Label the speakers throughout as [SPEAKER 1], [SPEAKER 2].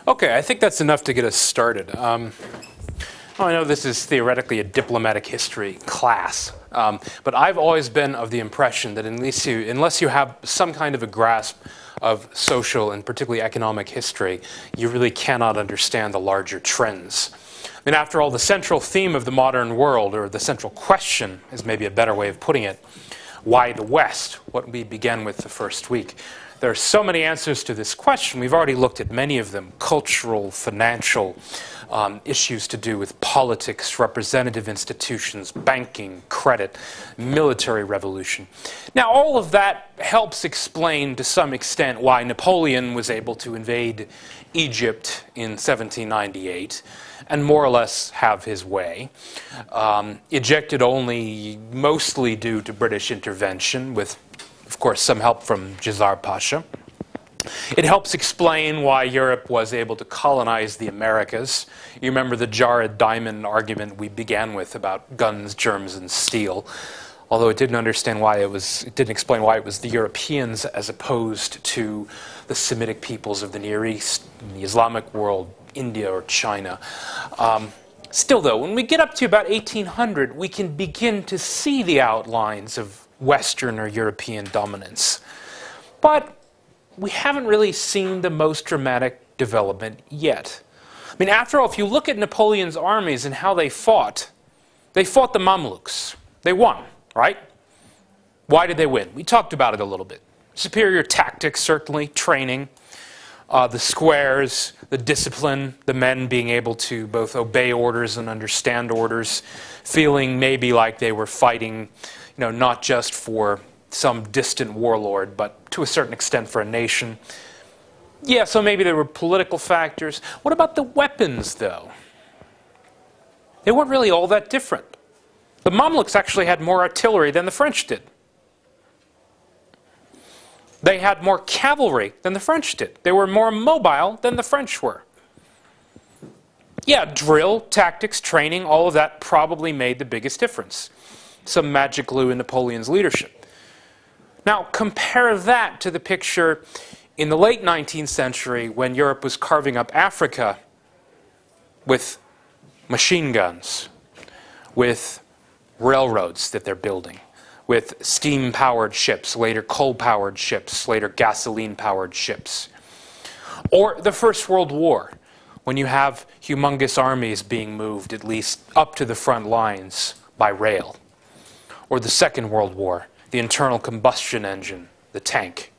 [SPEAKER 1] Okay, I think that's enough to get us started. I know this is theoretically a diplomatic history class, but I've always been of the impression that unless you have some kind of a grasp of social and particularly economic history, you really cannot understand the larger trends. I mean, after all, the central theme of the modern world, or the central question is maybe a better way of putting it, why the West? What we began with the first week. There are so many answers to this question. We've already looked at many of them: cultural, financial, issues to do with politics, representative institutions, banking, credit, military revolution. Now, all of that helps explain to some extent why Napoleon was able to invade Egypt in 1798 and more or less have his way. Ejected only mostly due to British intervention, with, of course, some help from Jazar Pasha. It helps explain why Europe was able to colonize the Americas. You remember the jar of diamond argument we began with about guns, germs, and steel. Although it didn't explain why it was the Europeans as opposed to the Semitic peoples of the Near East, the Islamic world, India or China. Still though, when we get up to about 1800, we can begin to see the outlines of Western or European dominance. But we haven't really seen the most dramatic development yet. I mean, after all, if you look at Napoleon's armies and how they fought the Mamluks. They won, right? Why did they win? We talked about it a little bit. Superior tactics, certainly, training, the squares, the discipline, the men being able to both obey orders and understand orders, feeling maybe like they were fighting, not just for some distant warlord, but to a certain extent for a nation. Yeah, so maybe there were political factors. What about the weapons, though? They weren't really all that different. The Mamluks actually had more artillery than the French did. They had more cavalry than the French did. They were more mobile than the French were. Yeah, drill, tactics, training, all of that probably made the biggest difference. Some magic glue in Napoleon's leadership. Now, compare that to the picture in the late 19th century when Europe was carving up Africa with machine guns, with railroads that they're building, with steam-powered ships, later coal-powered ships, later gasoline-powered ships. Or the First World War, when you have humongous armies being moved at least up to the front lines by rail. Or the Second World War, the internal combustion engine, the tank.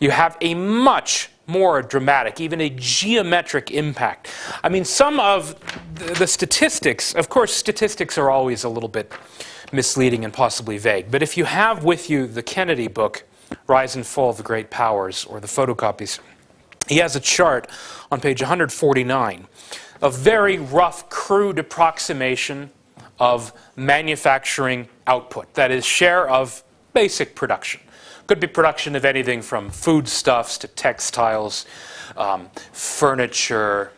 [SPEAKER 1] You have a much more dramatic, even a geometric impact. I mean, some of the statistics, of course, statistics are always a little bit misleading and possibly vague, but if you have with you the Kennedy book, Rise and Fall of the Great Powers, or the photocopies, he has a chart on page 149, a very rough, crude approximation of manufacturing output, that is, share of basic production. Could be production of anything from foodstuffs to textiles, furniture,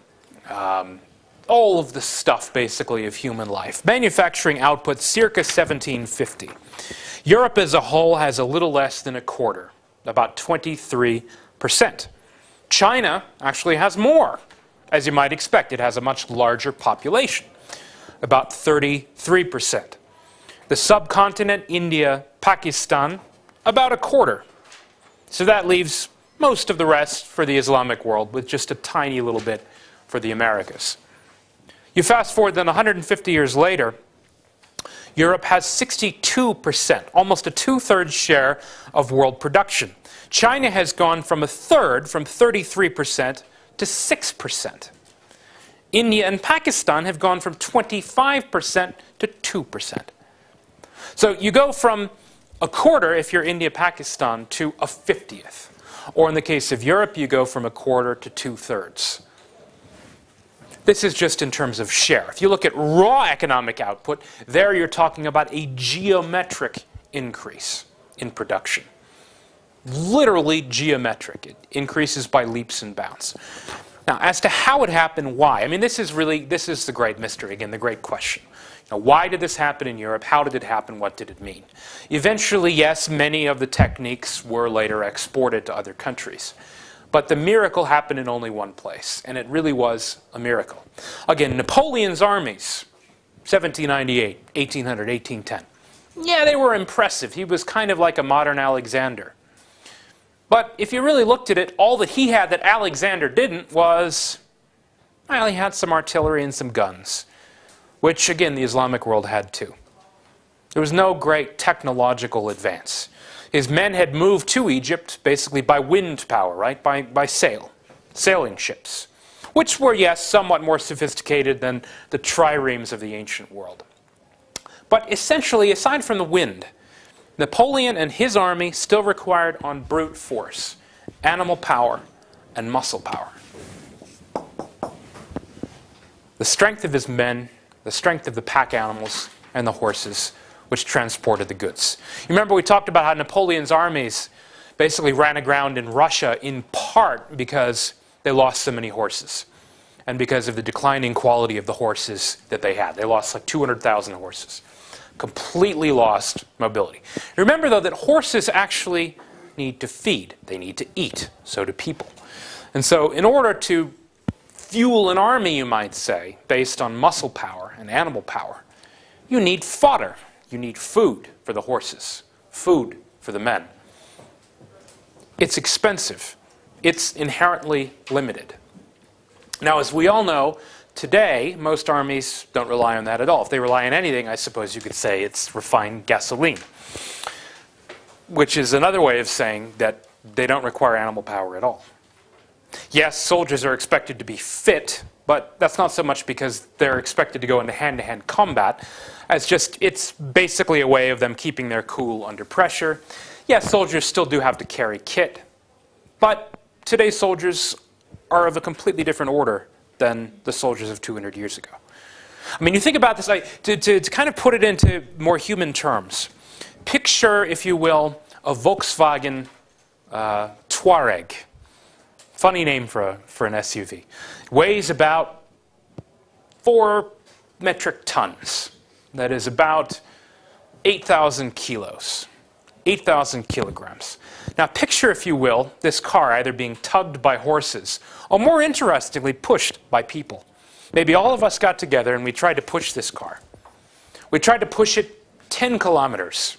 [SPEAKER 1] all of the stuff, basically, of human life. Manufacturing output circa 1750. Europe as a whole has a little less than a quarter, about 23%. China actually has more, as you might expect. It has a much larger population, about 33%. The subcontinent, India, Pakistan, about a quarter. So that leaves most of the rest for the Islamic world, with just a tiny little bit for the Americas. You fast forward then 150 years later, Europe has 62%, almost a two-thirds share of world production. China has gone from a third, from 33% to 6%. India and Pakistan have gone from 25% to 2%. So you go from a quarter, if you're India, Pakistan, to a 50th. Or in the case of Europe, you go from a quarter to two-thirds. This is just in terms of share. If you look at raw economic output, there you're talking about a geometric increase in production. Literally geometric. It increases by leaps and bounds. Now, as to how it happened, why? I mean, this is the great mystery, again, the great question. Now, why did this happen in Europe? How did it happen? What did it mean? Eventually, yes, many of the techniques were later exported to other countries. But the miracle happened in only one place, and it really was a miracle. Again, Napoleon's armies, 1798, 1800, 1810. Yeah, they were impressive. He was kind of like a modern Alexander. But if you really looked at it, all that he had that Alexander didn't was, well, he had some artillery and some guns, which, again, the Islamic world had too. There was no great technological advance. His men had moved to Egypt basically by wind power, right? By sailing ships, which were, yes, somewhat more sophisticated than the triremes of the ancient world. But essentially, aside from the wind, Napoleon and his army still required on brute force, animal power, and muscle power. The strength of his men, the strength of the pack animals, and the horses, which transported the goods. You remember we talked about how Napoleon's armies basically ran aground in Russia in part because they lost so many horses and because of the declining quality of the horses that they had. They lost like 200,000 horses. Completely lost mobility. Remember, though, that horses actually need to feed. They need to eat. So do people. And so in order to fuel an army, you might say, based on muscle power and animal power, you need fodder. You need food for the horses, food for the men. It's expensive. It's inherently limited. Now, as we all know, today, most armies don't rely on that at all. If they rely on anything, I suppose you could say it's refined gasoline, which is another way of saying that they don't require animal power at all. Yes, soldiers are expected to be fit, but that's not so much because they're expected to go into hand-to-hand combat, as just it's basically a way of them keeping their cool under pressure. Yes, soldiers still do have to carry kit, but today's soldiers are of a completely different order than the soldiers of 200 years ago. I mean, you think about this, like, to kind of put it into more human terms. Picture, if you will, a Volkswagen Touareg. Funny name for an SUV. Weighs about 4 metric tons. That is about 8,000 kilos. 8,000 kilograms. Now picture, if you will, this car either being tugged by horses or, more interestingly, pushed by people. Maybe all of us got together and we tried to push this car. We tried to push it 10 kilometers.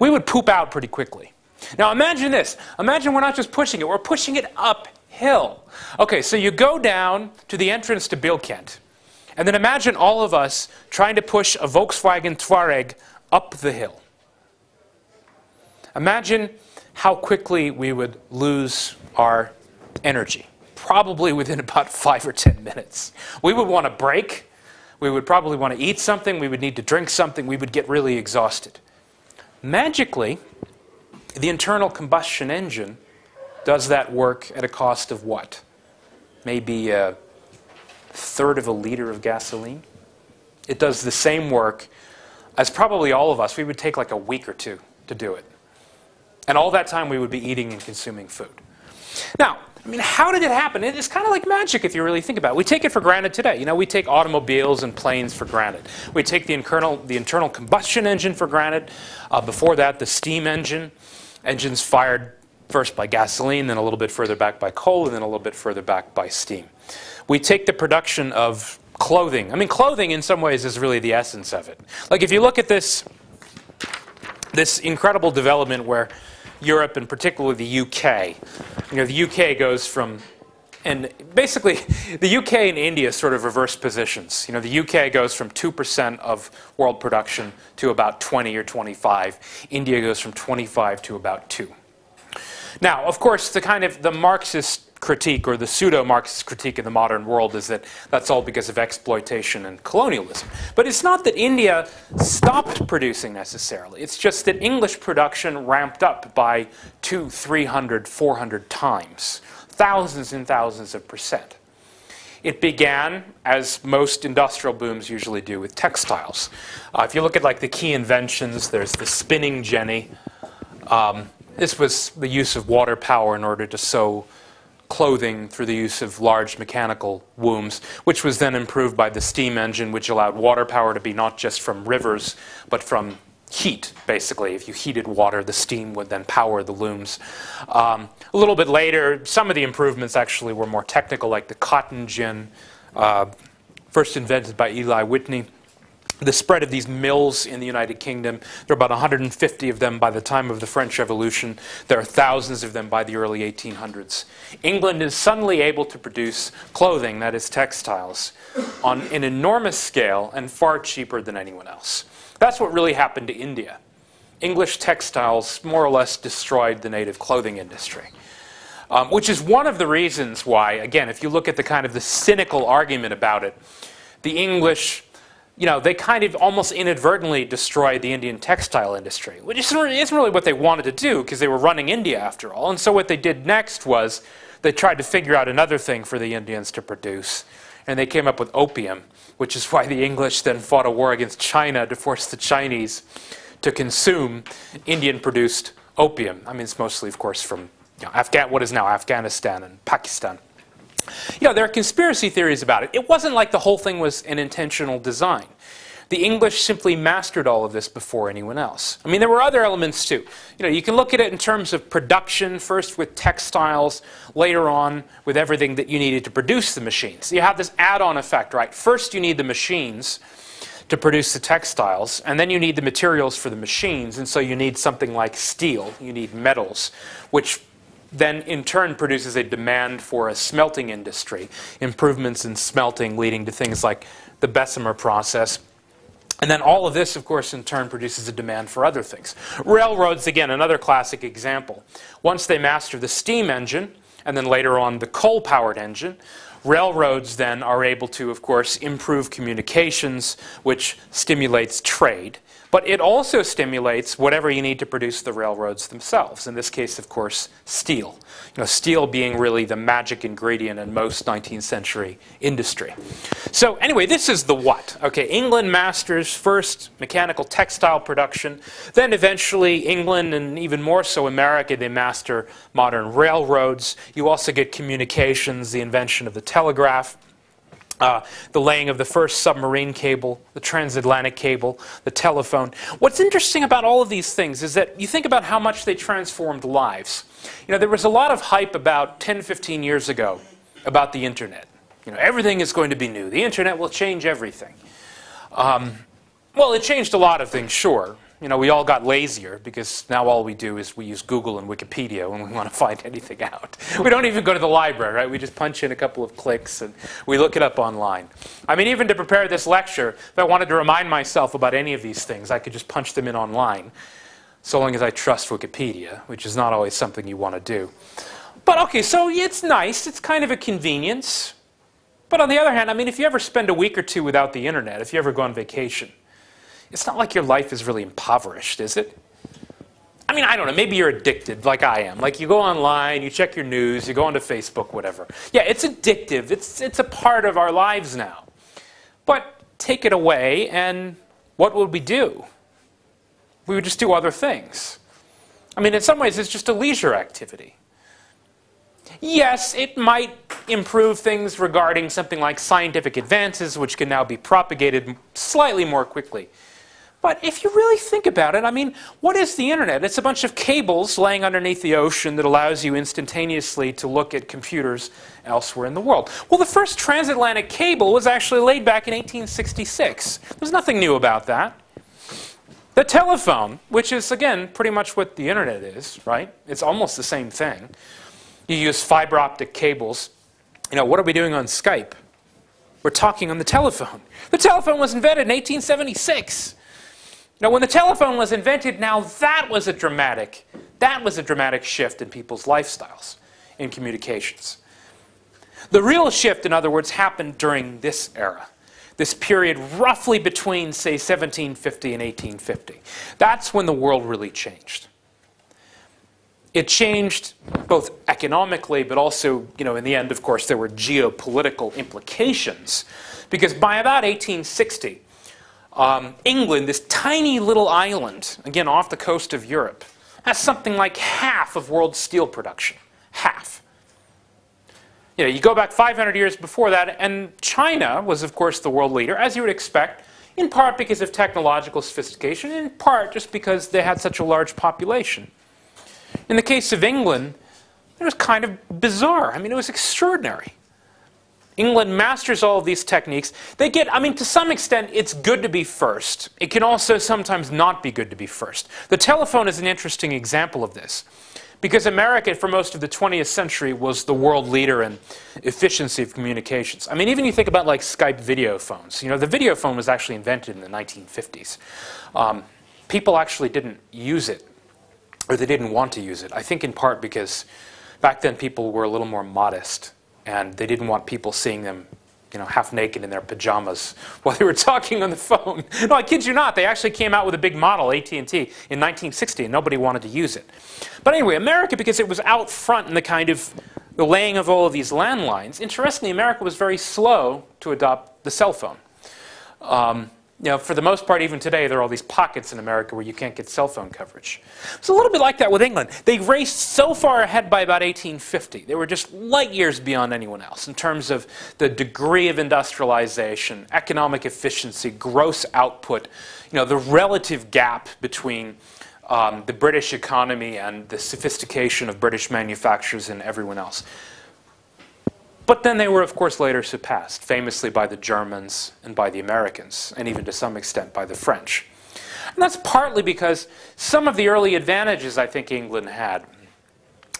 [SPEAKER 1] We would poop out pretty quickly. Now imagine this. Imagine we're not just pushing it, we're pushing it uphill. Okay, so you go down to the entrance to Bilkent, and then imagine all of us trying to push a Volkswagen Touareg up the hill. Imagine how quickly we would lose our energy, probably within about 5 or 10 minutes. We would want to break. We would probably want to eat something. We would need to drink something. We would get really exhausted. Magically, the internal combustion engine does that work at a cost of what? Maybe a third of a liter of gasoline? It does the same work as probably all of us. We would take like a week or two to do it. And all that time we would be eating and consuming food. Now, I mean, how did it happen? It's kind of like magic if you really think about it. We take it for granted today. You know, we take automobiles and planes for granted. We take the internal combustion engine for granted. Before that, the steam engine. Engines fired first by gasoline, then a little bit further back by coal, and then a little bit further back by steam. We take the production of clothing. I mean, clothing in some ways is really the essence of it. Like if you look at this incredible development where Europe, and particularly the UK, you know, the UK goes from, and basically the UK and India sort of reverse positions. You know, the UK goes from 2% of world production to about 20 or 25. India goes from 25 to about 2. Now, of course, the Marxist critique or the pseudo-Marxist critique of the modern world is that that's all because of exploitation and colonialism. But it's not that India stopped producing necessarily. It's just that English production ramped up by 200, 300, 400 times. Thousands and thousands of percent. It began, as most industrial booms usually do, with textiles. If you look at like the key inventions, there's the spinning jenny. This was the use of water power in order to sew clothing through the use of large mechanical wombs, which was then improved by the steam engine, which allowed water power to be not just from rivers, but from heat, basically. If you heated water, the steam would then power the looms. A little bit later, some of the improvements actually were more technical, like the cotton gin, first invented by Eli Whitney. The spread of these mills in the United Kingdom, there are about 150 of them by the time of the French Revolution. There are thousands of them by the early 1800s. England is suddenly able to produce clothing, that is textiles, on an enormous scale and far cheaper than anyone else. That's what really happened to India. English textiles more or less destroyed the native clothing industry. Which is one of the reasons why, again, if you look at the kind of the cynical argument about it, the English, they kind of almost inadvertently destroyed the Indian textile industry, which isn't really what they wanted to do because they were running India after all. And so what they did next was they tried to figure out another thing for the Indians to produce, and they came up with opium, which is why the English then fought a war against China to force the Chinese to consume Indian-produced opium. I mean, it's mostly, of course, from what is now Afghanistan and Pakistan. There are conspiracy theories about it. It wasn't like the whole thing was an intentional design. The English simply mastered all of this before anyone else. I mean, there were other elements too. You can look at it in terms of production, first with textiles, later on with everything that you needed to produce the machines. You have this add-on effect, right? First you need the machines to produce the textiles, and then you need the materials for the machines, and so you need something like steel, you need metals, which then in turn produces a demand for a smelting industry, improvements in smelting leading to things like the Bessemer process. And then all of this, of course, in turn produces a demand for other things. Railroads, again, another classic example. Once they master the steam engine, and then later on the coal-powered engine, railroads then are able to, of course, improve communications, which stimulates trade. But it also stimulates whatever you need to produce the railroads themselves. In this case, of course, steel. Steel being really the magic ingredient in most 19th century industry. So anyway, this is the what. Okay, England masters first mechanical textile production. Then eventually England, and even more so America, they master modern railroads. You also get communications, the invention of the telegraph. The laying of the first submarine cable, the transatlantic cable, the telephone. What's interesting about all of these things is that you think about how much they transformed lives. There was a lot of hype about 10, 15 years ago about the internet. Everything is going to be new. The internet will change everything. Well, it changed a lot of things, sure. We all got lazier because now all we do is we use Google and Wikipedia when we want to find anything out. We don't even go to the library, right? We just punch in a couple of clicks and we look it up online. I mean, even to prepare this lecture, if I wanted to remind myself about any of these things, I could just punch them in online, so long as I trust Wikipedia, which is not always something you want to do. But okay, so it's nice. It's kind of a convenience. But on the other hand, I mean, if you ever spend a week or two without the internet, if you ever go on vacation, it's not like your life is really impoverished, is it? I mean, I don't know, maybe you're addicted like I am. Like you go online, you check your news, you go onto Facebook, whatever. Yeah, it's addictive. It's a part of our lives now. But take it away and what would we do? We would just do other things. I mean, in some ways, it's just a leisure activity. Yes, it might improve things regarding something like scientific advances, which can now be propagated slightly more quickly. But if you really think about it, I mean, what is the internet? It's a bunch of cables laying underneath the ocean that allows you instantaneously to look at computers elsewhere in the world. Well, the first transatlantic cable was actually laid back in 1866. There's nothing new about that. The telephone, which is, again, pretty much what the internet is, right? It's almost the same thing. You use fiber optic cables. What are we doing on Skype? We're talking on the telephone. The telephone was invented in 1876. Now, when the telephone was invented, now that was a dramatic shift in people's lifestyles in communications. The real shift, in other words, happened during this era, this period roughly between, say, 1750 and 1850. That's when the world really changed. It changed both economically, but also, in the end, of course, there were geopolitical implications. Because by about 1860, England, this tiny little island, again, off the coast of Europe, has something like half of world steel production. Half. You go back 500 years before that, and China was, of course, the world leader, as you would expect. in part because of technological sophistication, and in part just because they had such a large population. In the case of England, it was kind of bizarre. I mean, it was extraordinary. England masters all of these techniques. They get, I mean, to some extent, it's good to be first. It can also sometimes not be good to be first. The telephone is an interesting example of this, because America, for most of the 20th century, was the world leader in efficiency of communications. I mean, even you think about like Skype video phones. You know, the video phone was actually invented in the 1950s. People actually didn't use it, or they didn't want to use it. I think in part because back then people were a little more modest, and they didn't want people seeing them, you know, half naked in their pajamas while they were talking on the phone. No, I kid you not. They actually came out with a big model, AT&T, in 1960, and nobody wanted to use it. But anyway, America, because it was out front in the kind of the laying of all of these landlines, interestingly, America was very slow to adopt the cell phone. You know, for the most part, even today, there are all these pockets in America where you can't get cell phone coverage. It's a little bit like that with England. They raced so far ahead by about 1850. They were just light years beyond anyone else in terms of the degree of industrialization, economic efficiency, gross output, you know, the relative gap between the British economy and the sophistication of British manufacturers and everyone else. But then they were, of course, later surpassed, famously by the Germans and by the Americans, and even to some extent by the French. And that's partly because some of the early advantages I think England had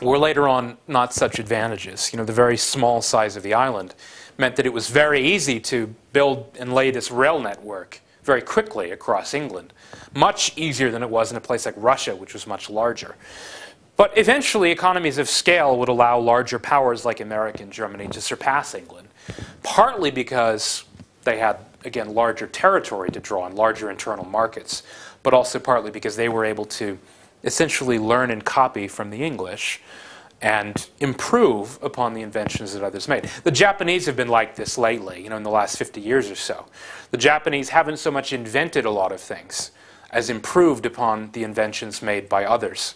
[SPEAKER 1] were later on not such advantages. You know, the very small size of the island meant that it was very easy to build and lay this rail network very quickly across England, much easier than it was in a place like Russia, which was much larger. But eventually, economies of scale would allow larger powers like America and Germany to surpass England, partly because they had, again, larger territory to draw on, larger internal markets, but also partly because they were able to essentially learn and copy from the English and improve upon the inventions that others made. The Japanese have been like this lately, you know, in the last 50 years or so. The Japanese haven't so much invented a lot of things as improved upon the inventions made by others,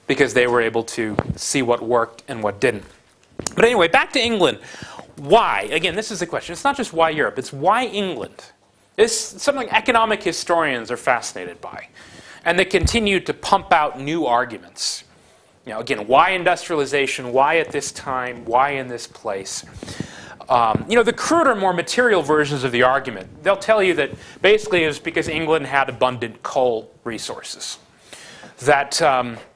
[SPEAKER 1] because they were able to see what worked and what didn't. But anyway, back to England. Why? Again, this is the question. It's not just why Europe, it's why England. It's something economic historians are fascinated by. And they continue to pump out new arguments. You know, again, why industrialization? Why at this time? Why in this place? You know, the cruder, more material versions of the argument, they'll tell you that basically it was because England had abundant coal resources. That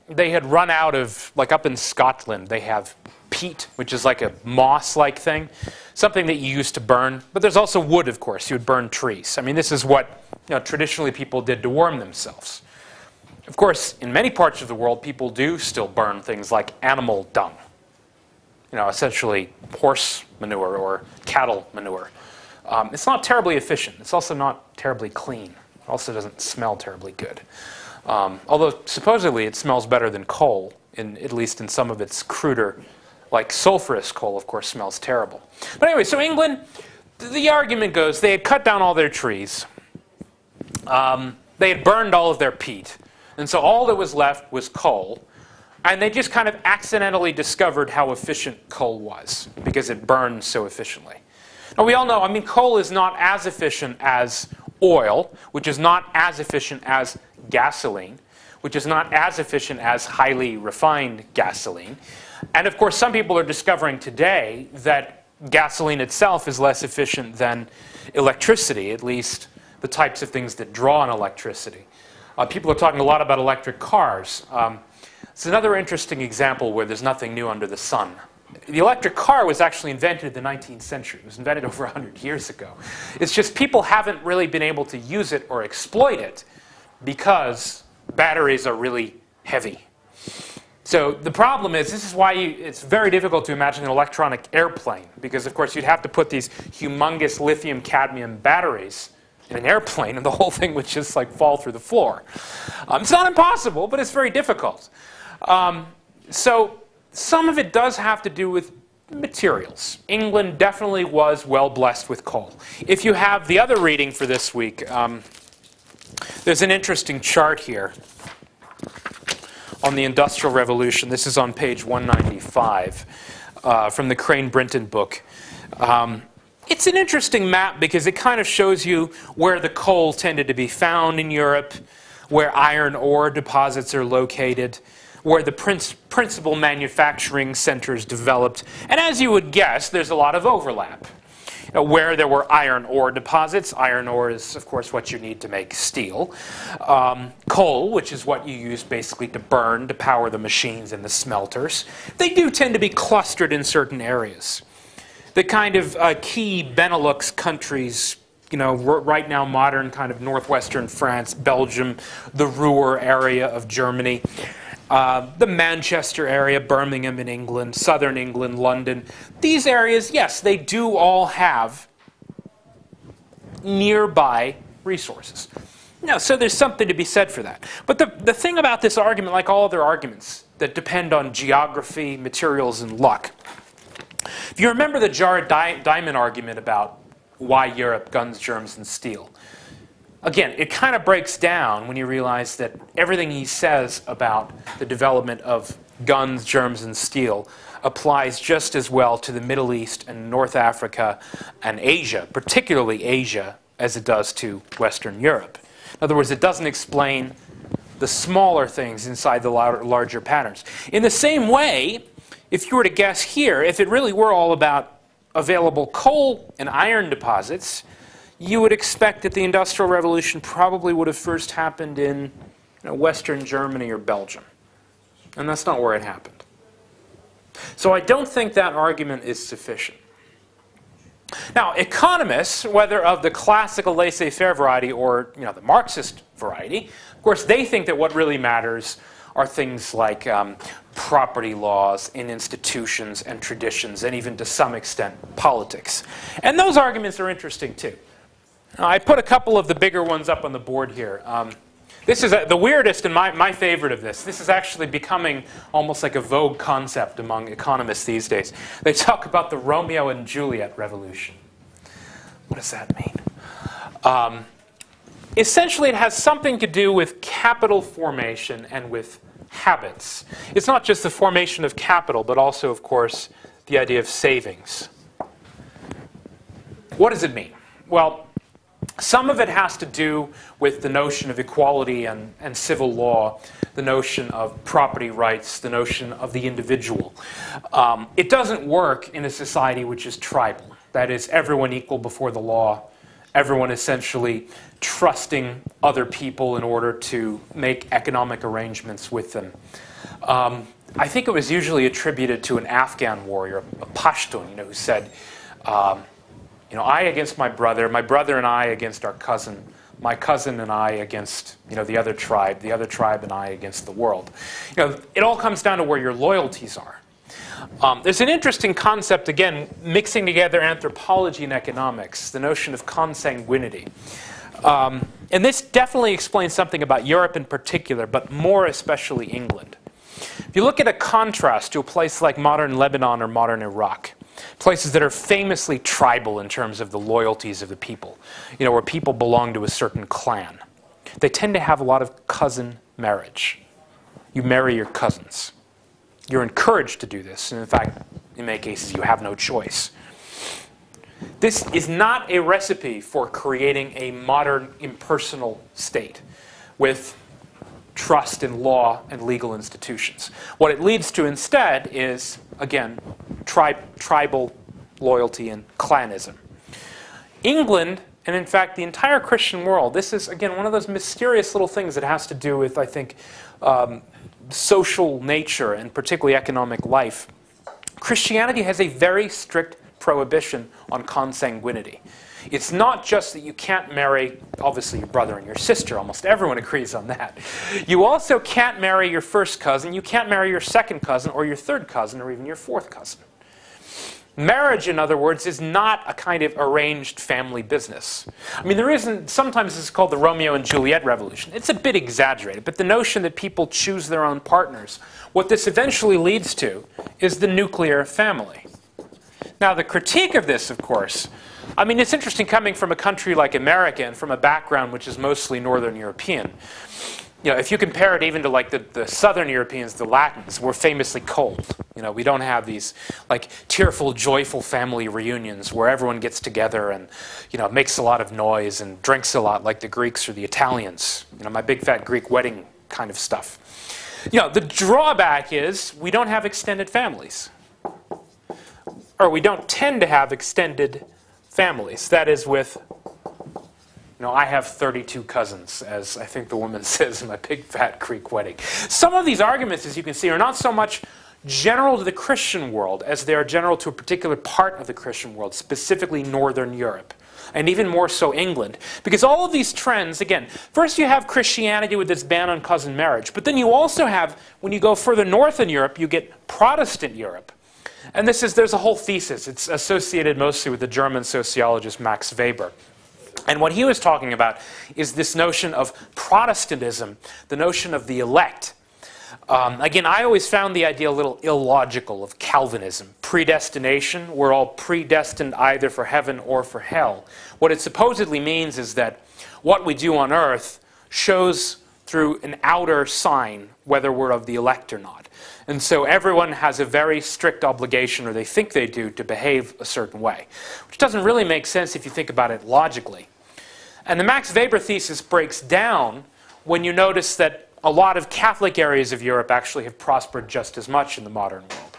[SPEAKER 1] they had run out of, like up in Scotland, they have peat, which is like a moss-like thing, something that you used to burn. But there's also wood, of course. You would burn trees. I mean, this is what, you know, traditionally people did to warm themselves. Of course, in many parts of the world, people do still burn things like animal dung. You know, essentially horse manure or cattle manure. It's not terribly efficient. It's also not terribly clean. It also doesn't smell terribly good. Although supposedly it smells better than coal, at least in some of its cruder, like sulfurous coal, of course, smells terrible. But anyway, so England, the argument goes, they had cut down all their trees. They had burned all of their peat. And so all that was left was coal. And they just kind of accidentally discovered how efficient coal was, because it burned so efficiently. Now, we all know, I mean, coal is not as efficient as oil, which is not as efficient as gasoline, which is not as efficient as highly refined gasoline. And of course, some people are discovering today that gasoline itself is less efficient than electricity, at least the types of things that draw on electricity. People are talking a lot about electric cars. It's another interesting example where there's nothing new under the sun. The electric car was actually invented in the 19th century. It was invented over 100 years ago. It's just people haven't really been able to use it or exploit it because batteries are really heavy. So the problem is, this is why it's very difficult to imagine an electronic airplane, because of course you'd have to put these humongous lithium-cadmium batteries in an airplane and the whole thing would just like fall through the floor. It's not impossible, but it's very difficult. So some of it does have to do with materials. England definitely was well blessed with coal. If you have the other reading for this week, there's an interesting chart here on the Industrial Revolution. This is on page 195 from the Crane-Brinton book. It's an interesting map because it kind of shows you where the coal tended to be found in Europe, where iron ore deposits are located, where the principal manufacturing centers developed. And as you would guess, there's a lot of overlap. Where there were iron ore deposits, iron ore is, of course, what you need to make steel. Coal, which is what you use basically to burn, to power the machines and the smelters, they do tend to be clustered in certain areas. The kind of key Benelux countries, right now modern kind of northwestern France, Belgium, the Ruhr area of Germany, the Manchester area, Birmingham in England, southern England, London. These areas, yes, they do all have nearby resources. So there's something to be said for that. But the thing about this argument, like all other arguments that depend on geography, materials, and luck, if you remember the jar-diamond argument about why Europe, guns, germs, and steel, again, it kind of breaks down when you realize that everything he says about the development of guns, germs, and steel applies just as well to the Middle East and North Africa and Asia, particularly Asia, as it does to Western Europe. In other words, it doesn't explain the smaller things inside the larger patterns. In the same way, if you were to guess here, if it really were all about available coal and iron deposits, you would expect that the Industrial Revolution probably would have first happened in Western Germany or Belgium. And that's not where it happened. So I don't think that argument is sufficient. Now, economists, whether of the classical laissez-faire variety or the Marxist variety, of course, they think that what really matters are things like property laws and institutions and traditions, and even to some extent politics. And those arguments are interesting too. I put a couple of the bigger ones up on the board here. This is the weirdest and my favorite of this. This is actually becoming almost like a vogue concept among economists these days. They talk about the Romeo and Juliet revolution. What does that mean? Essentially, it has something to do with capital formation and with habits. It's not just the formation of capital, but also, of course, the idea of savings. What does it mean? Well, some of it has to do with the notion of equality and civil law, the notion of property rights, the notion of the individual. It doesn't work in a society which is tribal. That is, everyone equal before the law, everyone essentially trusting other people in order to make economic arrangements with them. I think it was usually attributed to an Afghan warrior, a Pashtun, who said, I against my brother and I against our cousin, my cousin and I against the other tribe and I against the world. It all comes down to where your loyalties are. There's an interesting concept, again, mixing together anthropology and economics, the notion of consanguinity. And this definitely explains something about Europe in particular, but more especially England. If you look at a contrast to a place like modern Lebanon or modern Iraq, places that are famously tribal in terms of the loyalties of the people, where people belong to a certain clan, they tend to have a lot of cousin marriage. You marry your cousins. You're encouraged to do this, and in fact, in many cases, you have no choice. This is not a recipe for creating a modern impersonal state with trust in law and legal institutions. What it leads to instead is, again, tribal loyalty and clanism. England, and in fact the entire Christian world, this is, again, one of those mysterious little things that has to do with, I think, social nature and particularly economic life. Christianity has a very strict prohibition on consanguinity. It's not just that you can't marry, obviously, your brother and your sister. Almost everyone agrees on that. You also can't marry your first cousin. You can't marry your second cousin or your third cousin or even your fourth cousin. Marriage, in other words, is not a kind of arranged family business. I mean, there isn't, sometimes it's called the Romeo and Juliet revolution. It's a bit exaggerated, but the notion that people choose their own partners, what this eventually leads to is the nuclear family. Now, the critique of this, of course, I mean, it's interesting coming from a country like America and from a background which is mostly Northern European. you know, if you compare it even to like the Southern Europeans, the Latins, we're famously cold. You know, we don't have these like tearful, joyful family reunions where everyone gets together and, you know, makes a lot of noise and drinks a lot like the Greeks or the Italians. You know, my big fat Greek wedding kind of stuff. You know, the drawback is we don't have extended families. Or we don't tend to have extended families. That is with, you know, I have 32 cousins, as I think the woman says in my big fat Greek wedding. Some of these arguments, as you can see, are not so much general to the Christian world as they are general to a particular part of the Christian world, specifically Northern Europe, and even more so England. Because all of these trends, again, first you have Christianity with its ban on cousin marriage, but then you also have, when you go further north in Europe, you get Protestant Europe. And there's a whole thesis. It's associated mostly with the German sociologist Max Weber. And what he was talking about is this notion of Protestantism, the notion of the elect. Again, I always found the idea a little illogical of Calvinism. Predestination, we're all predestined either for heaven or for hell. What it supposedly means is that what we do on earth shows through an outer sign whether we're of the elect or not. And so everyone has a very strict obligation, or they think they do, to behave a certain way, which doesn't really make sense if you think about it logically. And the Max Weber thesis breaks down when you notice that a lot of Catholic areas of Europe actually have prospered just as much in the modern world.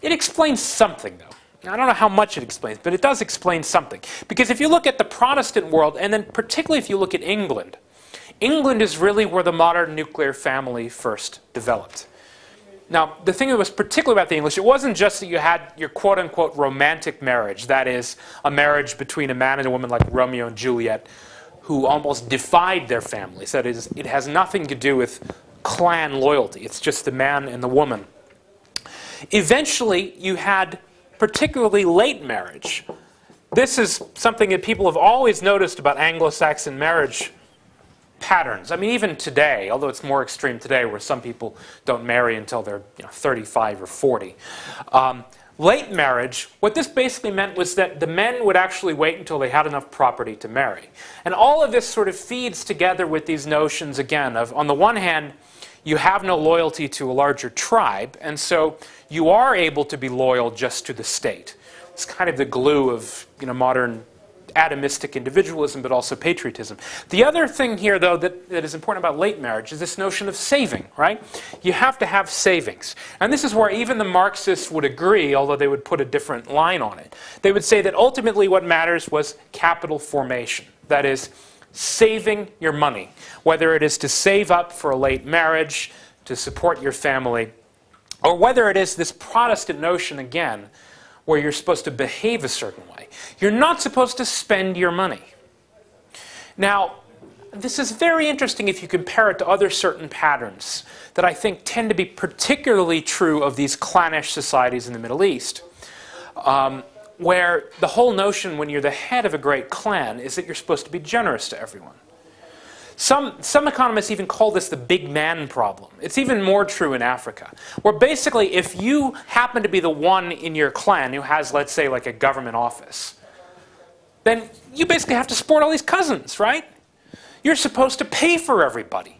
[SPEAKER 1] It explains something, though. I don't know how much it explains, but it does explain something. Because if you look at the Protestant world, and then particularly if you look at England, England is really where the modern nuclear family first developed. Now, the thing that was particular about the English, it wasn't just that you had your quote-unquote romantic marriage, that is, a marriage between a man and a woman like Romeo and Juliet, who almost defied their families. That is, it has nothing to do with clan loyalty. It's just the man and the woman. Eventually, you had particularly late marriage. This is something that people have always noticed about Anglo-Saxon marriage patterns. I mean, even today, although it's more extreme today, where some people don't marry until they're 35 or 40. Late marriage, what this basically meant was that the men would actually wait until they had enough property to marry. And all of this sort of feeds together with these notions, again, of, on the one hand, you have no loyalty to a larger tribe, and so you are able to be loyal just to the state. It's kind of the glue of modern atomistic individualism, but also patriotism. The other thing here, though, that is important about late marriage is this notion of saving, right? You have to have savings. And this is where even the Marxists would agree, although they would put a different line on it. They would say that ultimately what matters was capital formation. That is, saving your money, whether it is to save up for a late marriage, to support your family, or whether it is this Protestant notion, again, where you're supposed to behave a certain way. You're not supposed to spend your money. Now, this is very interesting if you compare it to other certain patterns that I think tend to be particularly true of these clannish societies in the Middle East, where the whole notion when you're the head of a great clan is that you're supposed to be generous to everyone. Some economists even call this the big man problem. It's even more true in Africa, where basically if you happen to be the one in your clan who has, let's say, like a government office, then you basically have to support all these cousins, right? You're supposed to pay for everybody.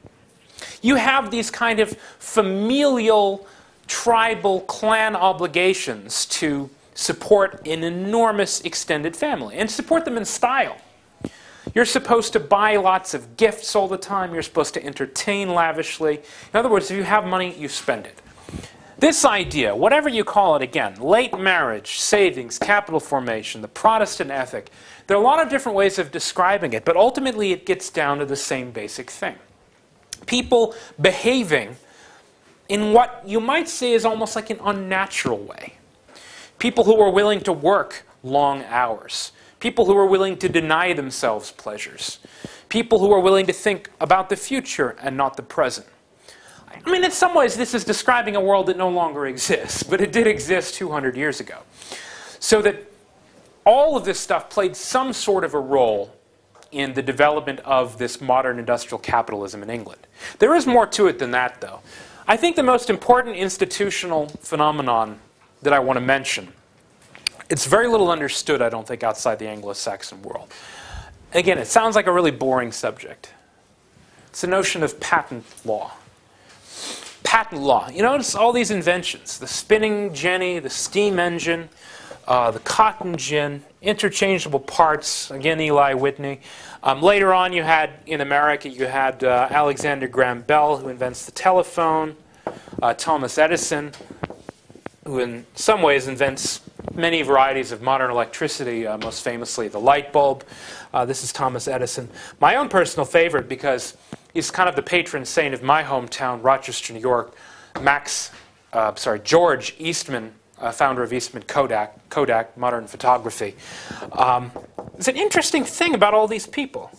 [SPEAKER 1] You have these kind of familial, tribal clan obligations to support an enormous extended family, and support them in style. You're supposed to buy lots of gifts all the time. You're supposed to entertain lavishly. In other words, if you have money, you spend it. This idea, whatever you call it, again, late marriage, savings, capital formation, the Protestant ethic, there are a lot of different ways of describing it, but ultimately it gets down to the same basic thing. People behaving in what you might say is almost like an unnatural way. People who are willing to work long hours. People who are willing to deny themselves pleasures. People who are willing to think about the future and not the present. I mean, in some ways, this is describing a world that no longer exists, but it did exist 200 years ago. So that all of this stuff played some sort of a role in the development of this modern industrial capitalism in England. There is more to it than that, though. I think the most important institutional phenomenon that I want to mention, it's very little understood, I don't think, outside the Anglo-Saxon world. Again, it sounds like a really boring subject. It's the notion of patent law. Patent law. You notice all these inventions, the spinning jenny, the steam engine, the cotton gin, interchangeable parts, again Eli Whitney. Later on you had, in America, you had Alexander Graham Bell, who invents the telephone, Thomas Edison, who in some ways invents many varieties of modern electricity, most famously the light bulb. This is Thomas Edison. My own personal favorite, because he's kind of the patron saint of my hometown, Rochester, New York, George Eastman, founder of Eastman Kodak, modern photography. It's an interesting thing about all these people.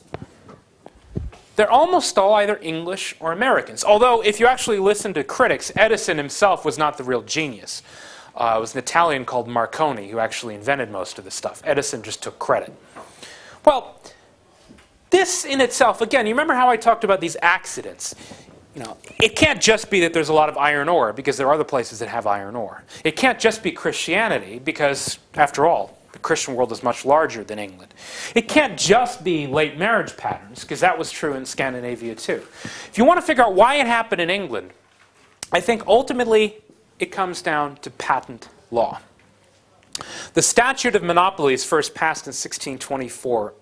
[SPEAKER 1] They're almost all either English or Americans. Although, if you actually listen to critics, Edison himself was not the real genius. It was an Italian called Marconi who actually invented most of this stuff. Edison just took credit. Well, this in itself, again, you remember how I talked about these accidents? You know, it can't just be that there's a lot of iron ore, because there are other places that have iron ore. It can't just be Christianity, because, after all, the Christian world is much larger than England. It can't just be late marriage patterns, because that was true in Scandinavia too. If you want to figure out why it happened in England, I think ultimately it comes down to patent law. The Statute of Monopolies, first passed in 1624,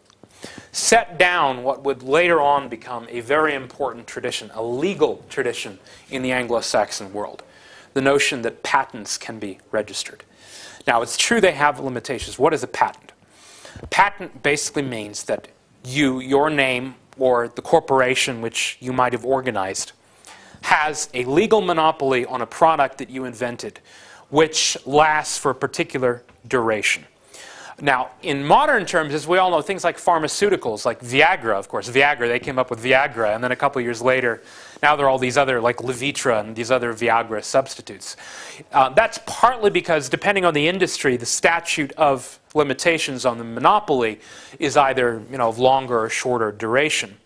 [SPEAKER 1] set down what would later on become a very important tradition, a legal tradition in the Anglo-Saxon world. The notion that patents can be registered. Now, it's true they have limitations. What is a patent? Patent basically means that your name, or the corporation which you might have organized, has a legal monopoly on a product that you invented, which lasts for a particular duration. Now, in modern terms, as we all know, things like pharmaceuticals, like Viagra, of course. Viagra, they came up with Viagra, and then a couple years later, now there are all these other, like Levitra and these other Viagra substitutes. That's partly because, depending on the industry, the statute of limitations on the monopoly is either, of longer or shorter duration.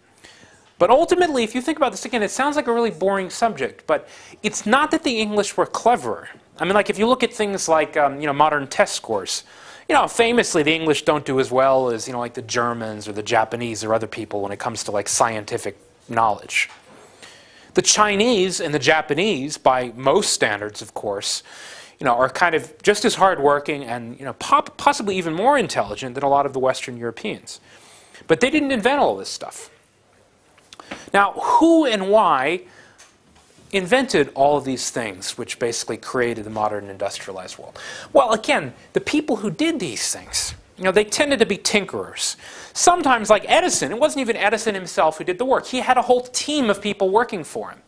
[SPEAKER 1] But ultimately, if you think about this again, it sounds like a really boring subject, but it's not that the English were cleverer. I mean, like if you look at things like, modern test scores, famously the English don't do as well as, like the Germans or the Japanese or other people when it comes to like scientific knowledge. The Chinese and the Japanese, by most standards, of course, are kind of just as hardworking and, possibly even more intelligent than a lot of the Western Europeans. But they didn't invent all this stuff. Now, who and why invented all of these things which basically created the modern industrialized world? Well, again, the people who did these things, they tended to be tinkerers. Sometimes, like Edison, it wasn't even Edison himself who did the work. He had a whole team of people working for him.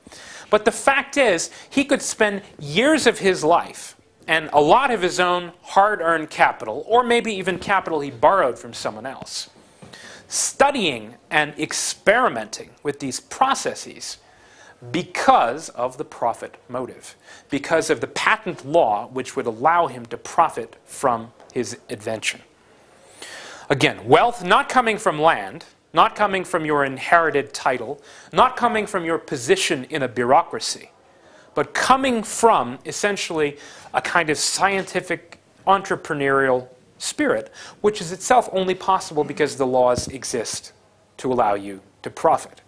[SPEAKER 1] But the fact is, he could spend years of his life and a lot of his own hard-earned capital, or maybe even capital he borrowed from someone else, studying and experimenting with these processes because of the profit motive, because of the patent law which would allow him to profit from his invention. Again, wealth not coming from land, not coming from your inherited title, not coming from your position in a bureaucracy, but coming from essentially a kind of scientific entrepreneurial spirit, which is itself only possible because the laws exist to allow you to profit.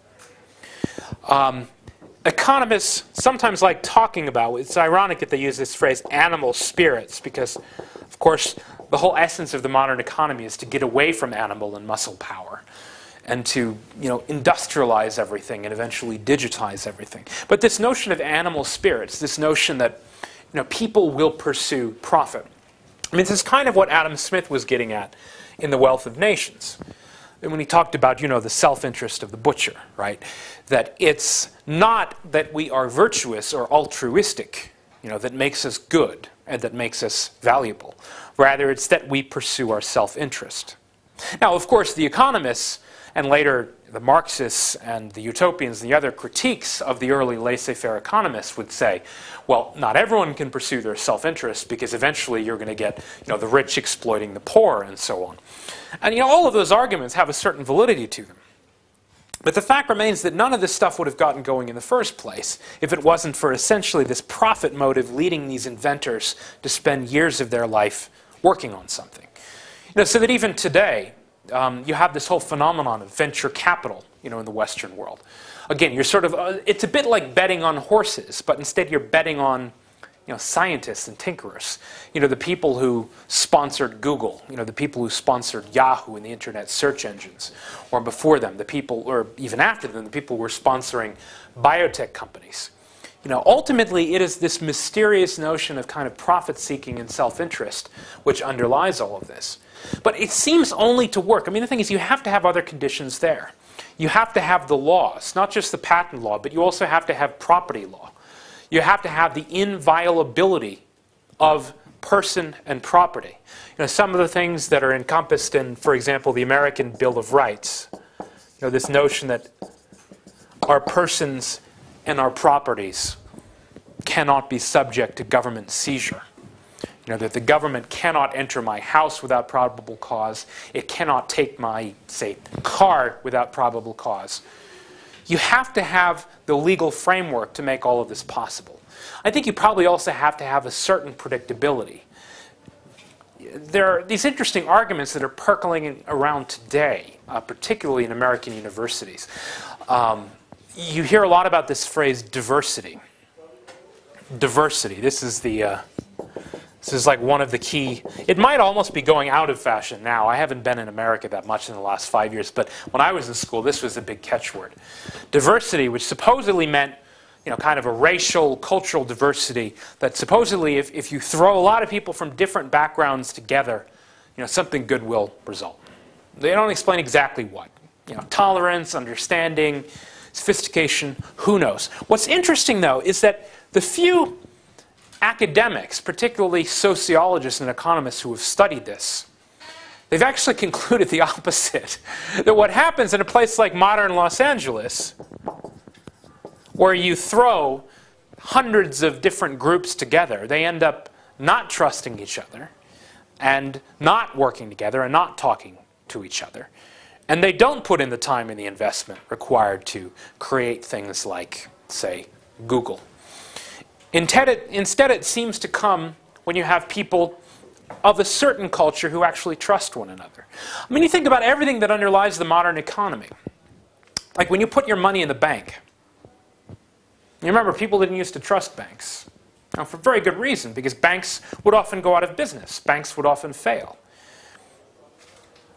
[SPEAKER 1] Economists sometimes like talking about, it's ironic that they use this phrase, animal spirits, because, of course, the whole essence of the modern economy is to get away from animal and muscle power and to, industrialize everything and eventually digitize everything. But this notion of animal spirits, this notion that, people will pursue profit, I mean, this is kind of what Adam Smith was getting at in The Wealth of Nations. And when he talked about, the self-interest of the butcher, right? That it's not that we are virtuous or altruistic, that makes us good and that makes us valuable. Rather, it's that we pursue our self-interest. Now, of course, the economists, and later the Marxists and the utopians and the other critiques of the early laissez-faire economists would say, well, not everyone can pursue their self-interest because eventually you're going to get, the rich exploiting the poor and so on. And, all of those arguments have a certain validity to them. But the fact remains that none of this stuff would have gotten going in the first place if it wasn't for essentially this profit motive leading these inventors to spend years of their life working on something. So that even today, you have this whole phenomenon of venture capital, in the Western world. Again, you're sort of, it's a bit like betting on horses, but instead you're betting on scientists and tinkerers. The people who sponsored Google, the people who sponsored Yahoo and the internet search engines, or before them, the people, or even after them, the people who were sponsoring biotech companies. Ultimately, it is this mysterious notion of kind of profit-seeking and self-interest which underlies all of this. But it seems only to work. I mean, the thing is, you have to have other conditions there. You have to have the laws, not just the patent law, but you also have to have property law. You have to have the inviolability of person and property. Some of the things that are encompassed in, for example, the American Bill of Rights. This notion that our persons and our properties cannot be subject to government seizure. That the government cannot enter my house without probable cause. It cannot take my, say, car without probable cause. You have to have the legal framework to make all of this possible. I think you probably also have to have a certain predictability. There are these interesting arguments that are percolating around today, particularly in American universities. You hear a lot about this phrase, diversity. Diversity. This is like one of the key. It might almost be going out of fashion now. I haven't been in America that much in the last 5 years, but when I was in school, this was a big catchword. Diversity, which supposedly meant, kind of a racial, cultural diversity, that supposedly if you throw a lot of people from different backgrounds together, something good will result. They don't explain exactly what. Tolerance, understanding, sophistication, who knows. What's interesting, though, is that the few academics, particularly sociologists and economists who have studied this, they've actually concluded the opposite. That what happens in a place like modern Los Angeles, where you throw hundreds of different groups together, they end up not trusting each other and not working together and not talking to each other. And they don't put in the time and the investment required to create things like, say, Google. Instead, it seems to come when you have people of a certain culture who actually trust one another. I mean, you think about everything that underlies the modern economy. Like when you put your money in the bank. You remember, people didn't used to trust banks. Now, for very good reason, because banks would often go out of business. Banks would often fail.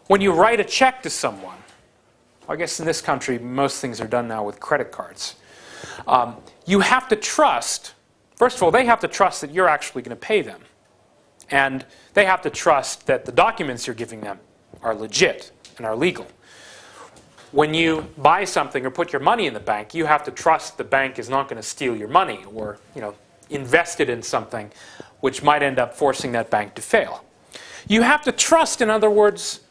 [SPEAKER 1] When you write a check to someone, I guess in this country, most things are done now with credit cards. You have to trust. First of all, they have to trust that you're actually going to pay them. And they have to trust that the documents you're giving them are legit and are legal. When you buy something or put your money in the bank, you have to trust the bank is not going to steal your money or, invest it in something which might end up forcing that bank to fail. You have to trust, in other words,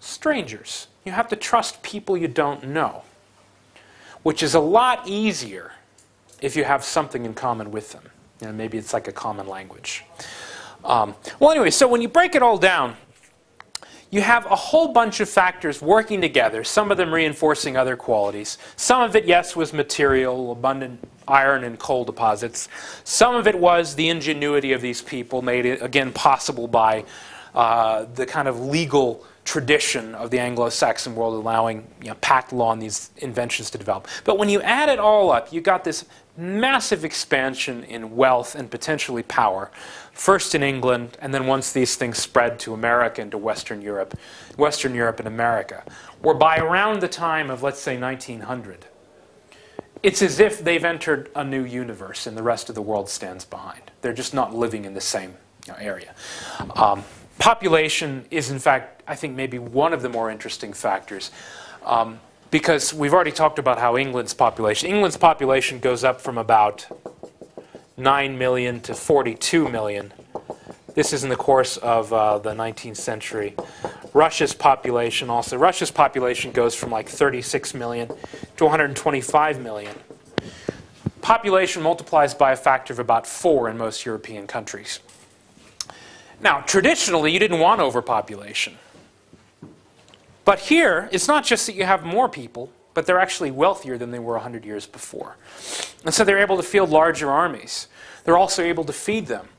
[SPEAKER 1] strangers. You have to trust people you don't know, which is a lot easier if you have something in common with them. Maybe it's like a common language. Well, anyway, so when you break it all down, you have a whole bunch of factors working together, some of them reinforcing other qualities. Some of it, yes, was material, abundant iron and coal deposits. Some of it was the ingenuity of these people, made it, again, possible by the kind of legal tradition of the Anglo-Saxon world allowing patent law and these inventions to develop. But when you add it all up, you got this massive expansion in wealth and potentially power, first in England, and then once these things spread to America and to Western Europe and America, where by around the time of, let's say, 1900, it's as if they've entered a new universe and the rest of the world stands behind. They're just not living in the same area. Population is, in fact, I think maybe one of the more interesting factors, because we've already talked about how England's population goes up from about 9 million to 42 million. This is in the course of the 19th century. Russia's population goes from like 36 million to 125 million. Population multiplies by a factor of about 4 in most European countries. Now, traditionally, you didn't want overpopulation. But here, it's not just that you have more people, but they're actually wealthier than they were 100 years before. And so they're able to field larger armies. They're also able to feed them.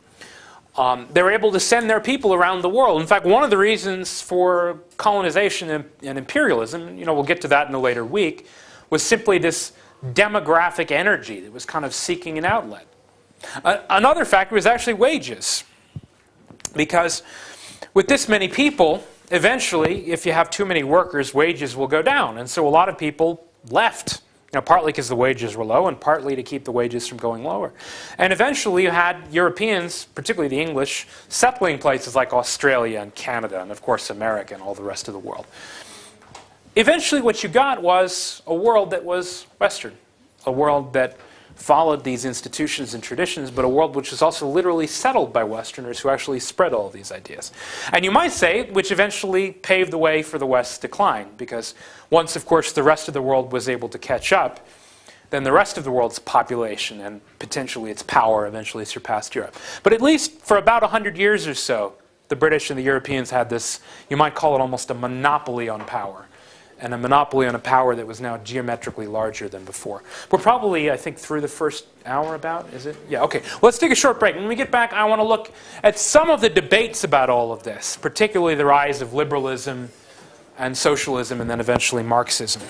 [SPEAKER 1] they were able to send their people around the world. In fact, one of the reasons for colonization and imperialism, we'll get to that in a later week, was simply this demographic energy that was kind of seeking an outlet. Another factor was actually wages. Because with this many people, eventually, if you have too many workers, wages will go down. And so a lot of people left, partly because the wages were low and partly to keep the wages from going lower. And eventually you had Europeans, particularly the English, settling places like Australia and Canada and, of course, America and all the rest of the world. Eventually what you got was a world that was Western, a world that followed these institutions and traditions, but a world which was also literally settled by Westerners who actually spread all of these ideas. And you might say, which eventually paved the way for the West's decline, because once, of course, the rest of the world was able to catch up, then the rest of the world's population and potentially its power eventually surpassed Europe. But at least for about 100 years or so, the British and the Europeans had this, you might call it almost a monopoly on power. And a monopoly on a power that was now geometrically larger than before. We're probably, I think, through the first hour about, is it? Yeah, okay. Let's take a short break. When we get back, I want to look at some of the debates about all of this, particularly the rise of liberalism and socialism and then eventually Marxism.